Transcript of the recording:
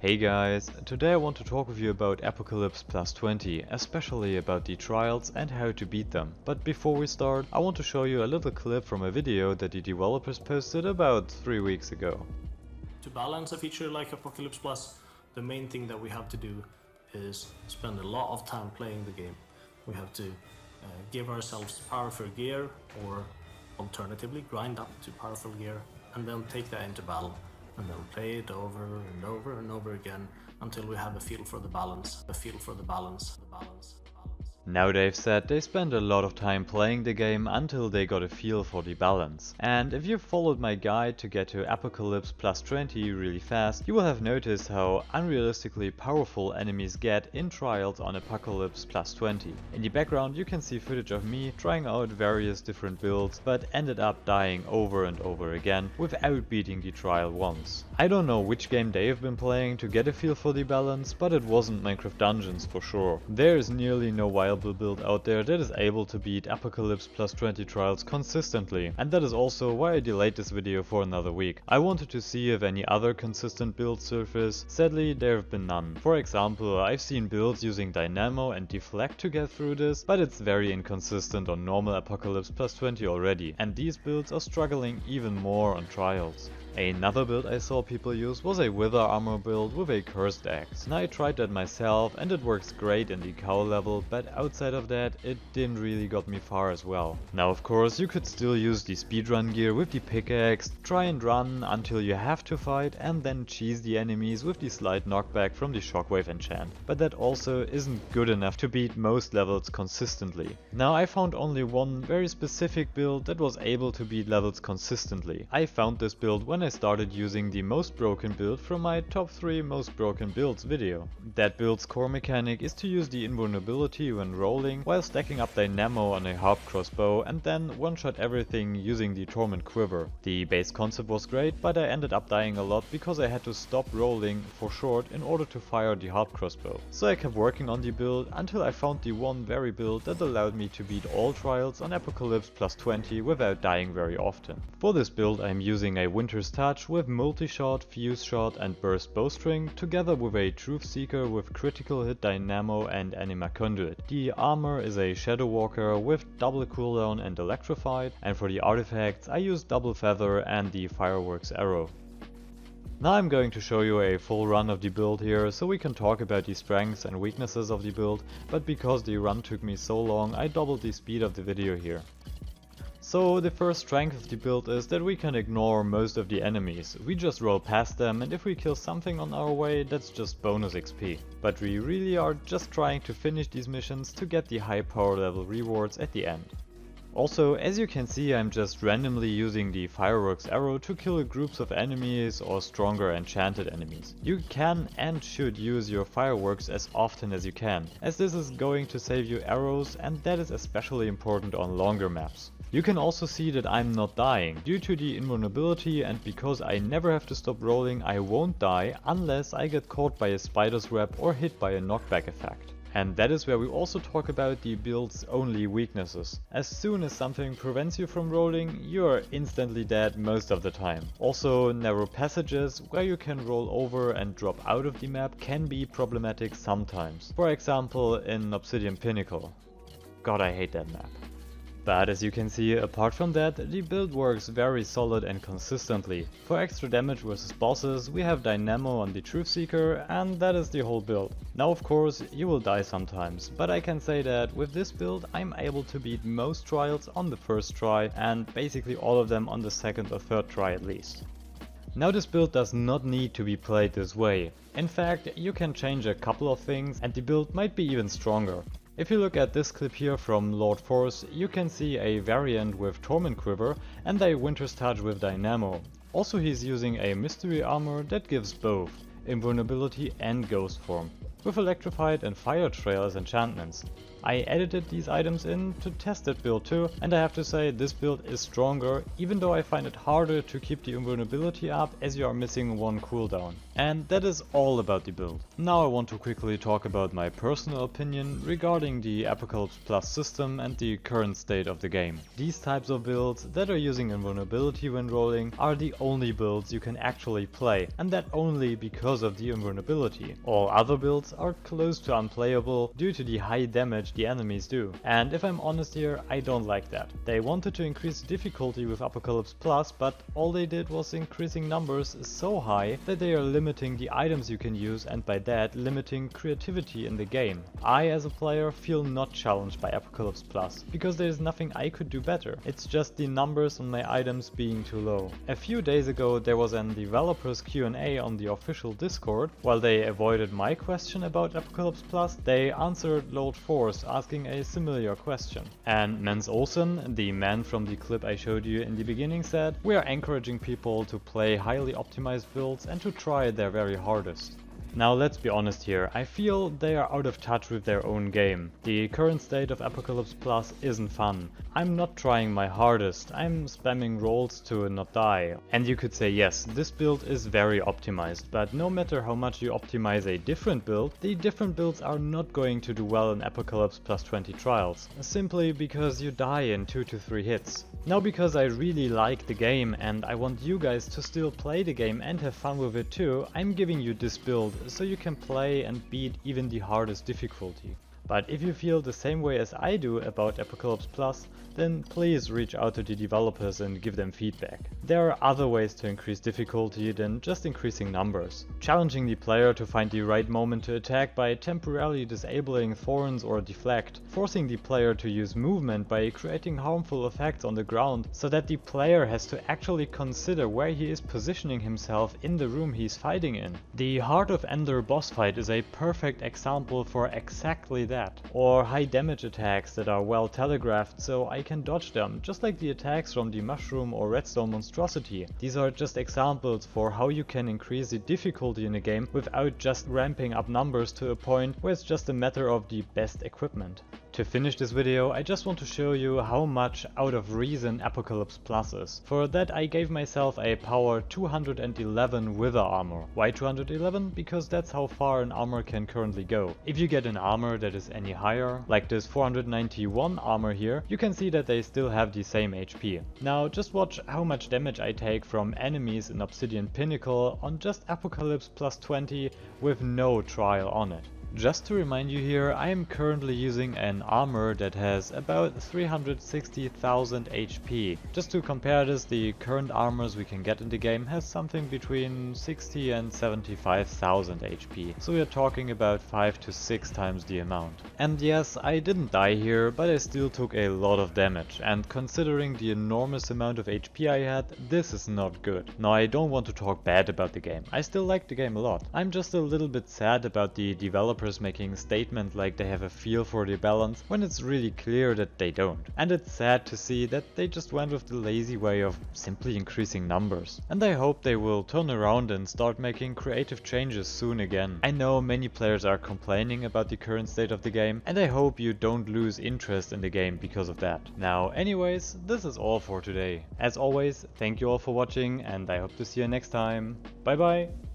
Hey guys, today I want to talk with you about Apocalypse +20, especially about the trials and how to beat them. But before we start, I want to show you a little clip from a video that the developers posted about 3 weeks ago. To balance a feature like Apocalypse Plus, the main thing that we have to do is spend a lot of time playing the game. We have to give ourselves powerful gear, or alternatively grind up to powerful gear, and then take that into battle. And then play it over and over and over again until we have a feel for the balance, Now they've said they spent a lot of time playing the game until they got a feel for the balance. And if you followed my guide to get to Apocalypse +20 really fast, you will have noticed how unrealistically powerful enemies get in trials on Apocalypse +20. In the background you can see footage of me trying out various different builds, but ended up dying over and over again without beating the trial once. I don't know which game they've been playing to get a feel for the balance, but it wasn't Minecraft Dungeons for sure. There is nearly no viable build out there that is able to beat Apocalypse +20 trials consistently, and that is also why I delayed this video for another week. I wanted to see if any other consistent builds surface. Sadly, there have been none. For example, I've seen builds using Dynamo and Deflect to get through this, but it's very inconsistent on normal Apocalypse +20 already, and these builds are struggling even more on trials. Another build I saw people use was a Wither armor build with a cursed axe. Now I tried that myself and it works great in the cow level, but outside of that it didn't really got me far as well. Now of course you could still use the speedrun gear with the pickaxe, try and run until you have to fight, and then cheese the enemies with the slight knockback from the shockwave enchant. But that also isn't good enough to beat most levels consistently. Now I found only one very specific build that was able to beat levels consistently. I found this build when I started using the most broken build from my top 3 most broken builds video. That build's core mechanic is to use the invulnerability when rolling while stacking up Dynamo on a harp crossbow and then one-shot everything using the Torment quiver. The base concept was great, but I ended up dying a lot because I had to stop rolling for short in order to fire the harp crossbow. So I kept working on the build until I found the one very build that allowed me to beat all trials on Apocalypse +20 without dying very often. For this build I am using a Winter's Touch with multi-shot, fuse shot and burst bowstring, together with a Truth Seeker with critical hit Dynamo and Anima Conduit. The armor is a Shadow Walker with double cooldown and electrified, and for the artifacts I use double feather and the fireworks arrow. Now I'm going to show you a full run of the build here, so we can talk about the strengths and weaknesses of the build, but because the run took me so long I doubled the speed of the video here. So the first strength of the build is that we can ignore most of the enemies. We just roll past them, and if we kill something on our way, that's just bonus XP. But we really are just trying to finish these missions to get the high power level rewards at the end. Also, as you can see, I'm just randomly using the fireworks arrow to kill groups of enemies or stronger enchanted enemies. You can and should use your fireworks as often as you can, as this is going to save you arrows, and that is especially important on longer maps. You can also see that I'm not dying. Due to the invulnerability and because I never have to stop rolling, I won't die unless I get caught by a spider's web or hit by a knockback effect. And that is where we also talk about the build's only weaknesses. As soon as something prevents you from rolling, you are instantly dead most of the time. Also, narrow passages where you can roll over and drop out of the map can be problematic sometimes. For example in Obsidian Pinnacle. God, I hate that map. But as you can see, apart from that, the build works very solid and consistently. For extra damage versus bosses, we have Dynamo on the Truth Seeker, and that is the whole build. Now of course, you will die sometimes, but I can say that with this build I'm able to beat most trials on the first try, and basically all of them on the second or third try at least. Now this build does not need to be played this way. In fact, you can change a couple of things and the build might be even stronger. If you look at this clip here from Lord Force, you can see a variant with Torment Quiver and a Winter's Touch with Dynamo. Also he's using a mystery armor that gives both invulnerability and ghost form. with electrified and fire trail as enchantments. I edited these items in to test that build too, and I have to say this build is stronger, even though I find it harder to keep the invulnerability up as you are missing one cooldown. And that is all about the build. Now I want to quickly talk about my personal opinion regarding the Apocalypse Plus system and the current state of the game. These types of builds that are using invulnerability when rolling are the only builds you can actually play, and that only because of the invulnerability. All other builds are close to unplayable due to the high damage the enemies do. And if I'm honest here, I don't like that. They wanted to increase the difficulty with Apocalypse Plus, but all they did was increasing numbers so high that they are limiting the items you can use, and by that limiting creativity in the game. I as a player feel not challenged by Apocalypse Plus, because there is nothing I could do better. It's just the numbers on my items being too low. A few days ago there was an developers Q&A on the official Discord. While they avoided my question about Apocalypse Plus, they answered Lord Force asking a similar question. And Mens Olsen, the man from the clip I showed you in the beginning, said, "We are encouraging people to play highly optimized builds and to try their very hardest." Now let's be honest here, I feel they are out of touch with their own game. The current state of Apocalypse Plus isn't fun. I'm not trying my hardest, I'm spamming rolls to not die. And you could say yes, this build is very optimized, but no matter how much you optimize a different build, the different builds are not going to do well in Apocalypse Plus 20 trials, simply because you die in 2 to 3 hits. Now because I really like the game and I want you guys to still play the game and have fun with it too, I'm giving you this build so you can play and beat even the hardest difficulty. But if you feel the same way as I do about Apocalypse Plus, then please reach out to the developers and give them feedback. There are other ways to increase difficulty than just increasing numbers. Challenging the player to find the right moment to attack by temporarily disabling thorns or deflect. Forcing the player to use movement by creating harmful effects on the ground so that the player has to actually consider where he is positioning himself in the room he's fighting in. The Heart of Ender boss fight is a perfect example for exactly that. Or high damage attacks that are well telegraphed so I can dodge them, just like the attacks from the Mushroom or Redstone monstrosity. These are just examples for how you can increase the difficulty in a game without just ramping up numbers to a point where it's just a matter of the best equipment. To finish this video, I just want to show you how much out of reason Apocalypse Plus is. For that I gave myself a power 211 wither armor. Why 211? Because that's how far an armor can currently go. If you get an armor that is any higher, like this 491 armor here, you can see that they still have the same HP. Now just watch how much damage I take from enemies in Obsidian Pinnacle on just Apocalypse Plus 20 with no trial on it. Just to remind you here, I am currently using an armor that has about 360,000 HP. Just to compare this, the current armors we can get in the game has something between 60 and 75,000 HP. So we are talking about 5 to 6 times the amount. And yes, I didn't die here, but I still took a lot of damage. And considering the enormous amount of HP I had, this is not good. Now I don't want to talk bad about the game. I still like the game a lot. I'm just a little bit sad about the developers making a statement like they have a feel for the balance when it's really clear that they don't. And it's sad to see that they just went with the lazy way of simply increasing numbers. And I hope they will turn around and start making creative changes soon again. I know many players are complaining about the current state of the game, and I hope you don't lose interest in the game because of that. Now anyways, this is all for today. As always, thank you all for watching and I hope to see you next time. Bye bye!